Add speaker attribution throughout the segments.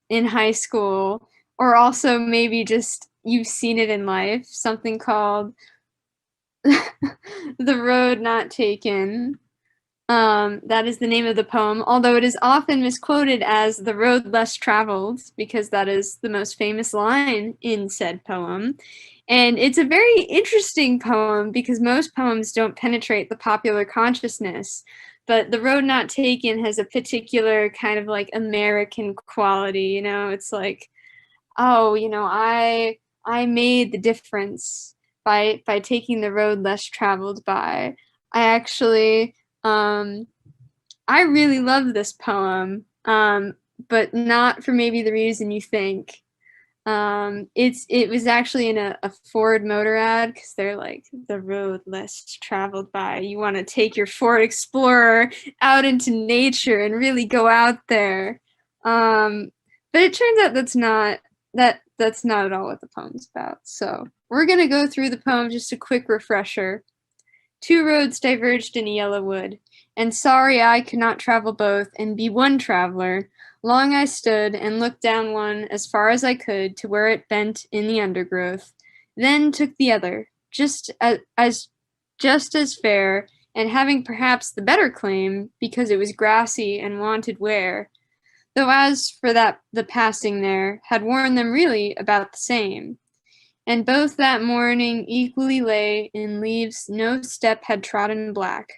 Speaker 1: in high school, or also maybe just you've seen it in life, something called The Road Not Taken. That is the name of the poem, although it is often misquoted as The Road Less Traveled, because that is the most famous line in said poem. And it's a very interesting poem because most poems don't penetrate the popular consciousness. But The Road Not Taken has a particular kind of like American quality, you know, it's like, oh, you know, I made the difference by taking the road less traveled by. I actually um I really love this poem, but not for maybe the reason you think. It was actually in a Ford Motor ad because they're like the road less traveled by. You want to take your Ford Explorer out into nature and really go out there. But it turns out that's not at all what the poem's about. So we're gonna go through the poem, just a quick refresher. Two roads diverged in a yellow wood, and sorry I could not travel both and be one traveler. Long I stood and looked down one as far as I could to where it bent in the undergrowth, then took the other, just as fair, and having perhaps the better claim, because it was grassy and wanted wear, though as for that the passing there had worn them really about the same. And both that morning equally lay in leaves no step had trodden black.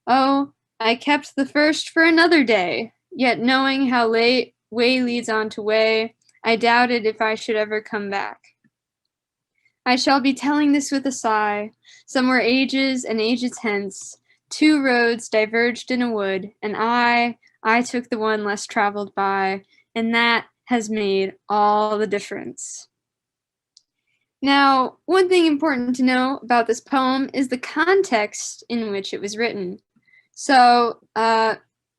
Speaker 1: Oh, I kept the first for another day, yet knowing how late way leads on to way, I doubted if I should ever come back. I shall be telling this with a sigh. Some were ages and ages hence. Two roads diverged in a wood, and I took the one less traveled by, and that has made all the difference. Now, one thing important to know about this poem is the context in which it was written. So,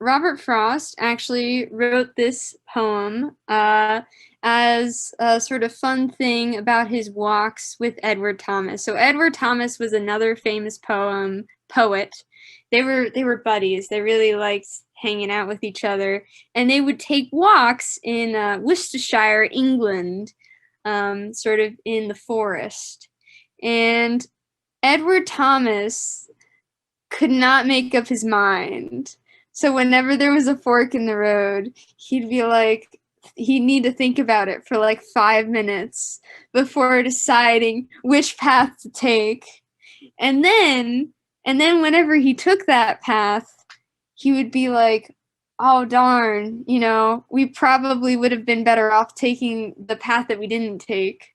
Speaker 1: Robert Frost actually wrote this poem as a sort of fun thing about his walks with Edward Thomas. So, Edward Thomas was another famous poet. They were buddies. They really liked hanging out with each other, and they would take walks in Worcestershire, England, sort of in the forest. And Edward Thomas could not make up his mind. So whenever there was a fork in the road, he'd be like, he'd need to think about it for like 5 minutes before deciding which path to take. And then whenever he took that path, he would be like, oh darn, you know, we probably would have been better off taking the path that we didn't take.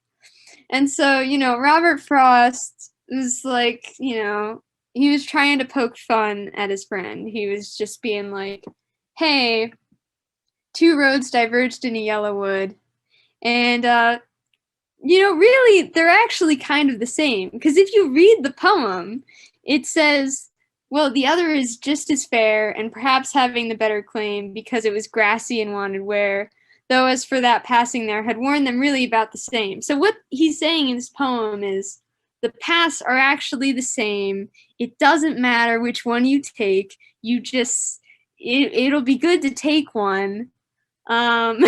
Speaker 1: And so, you know, Robert Frost was like, you know, he was trying to poke fun at his friend. He was just being like, hey, two roads diverged in a yellow wood. And, you know, really, they're actually kind of the same. Because if you read the poem, it says, well, the other is just as fair and perhaps having the better claim because it was grassy and wanted wear, though as for that passing there had worn them really about the same. So what he's saying in this poem is the paths are actually the same. It doesn't matter which one you take. You just, it'll be good to take one. And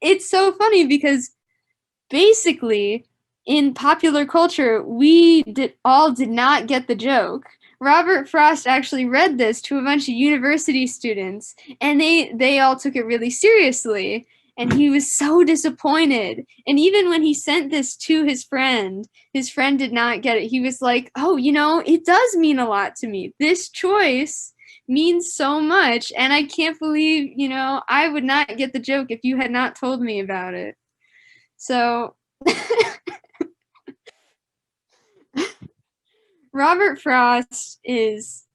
Speaker 1: it's so funny because basically in popular culture, we did not get the joke. Robert Frost actually read this to a bunch of university students, and they all took it really seriously. And he was so disappointed. And even when he sent this to his friend did not get it. He was like, "Oh, you know, it does mean a lot to me. This choice means so much, and I can't believe, you know, I would not get the joke if you had not told me about it." So Robert Frost is,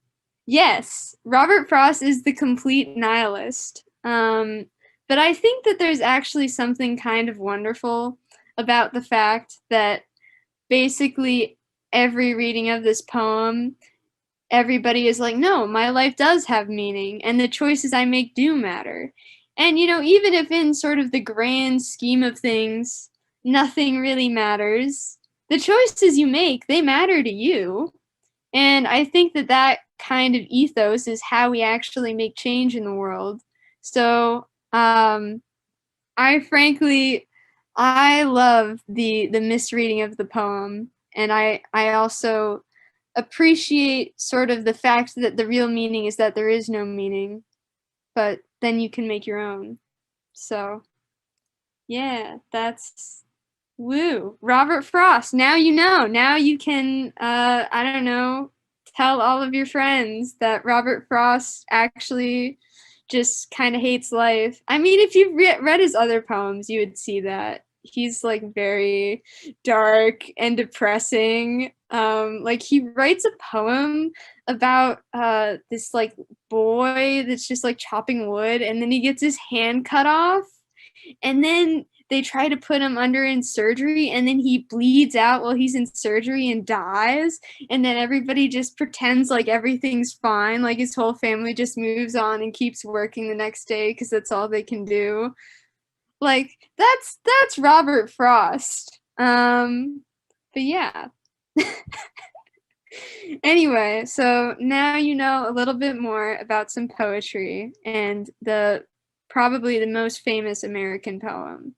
Speaker 1: yes, Robert Frost is the complete nihilist. But I think that there's actually something kind of wonderful about the fact that basically every reading of this poem, everybody is like, no, my life does have meaning, and the choices I make do matter. And, you know, even if in sort of the grand scheme of things, nothing really matters, the choices you make, they matter to you. And I think that that kind of ethos is how we actually make change in the world. So I frankly, I love the misreading of the poem, and I also appreciate sort of the fact that the real meaning is that there is no meaning, but then you can make your own. So, yeah, that's woo. Robert Frost. Now you know. Now you can I don't know, tell all of your friends that Robert Frost actually just kind of hates life. I mean, if you've read his other poems, you would see that. He's like very dark and depressing. Like he writes a poem about this like boy that's just like chopping wood, and then he gets his hand cut off, and then they try to put him under in surgery, and then he bleeds out while he's in surgery and dies, and then everybody just pretends like everything's fine, like his whole family just moves on and keeps working the next day because that's all they can do. Like that's Robert Frost. But yeah. Anyway, so now you know a little bit more about some poetry and the probably the most famous American poem.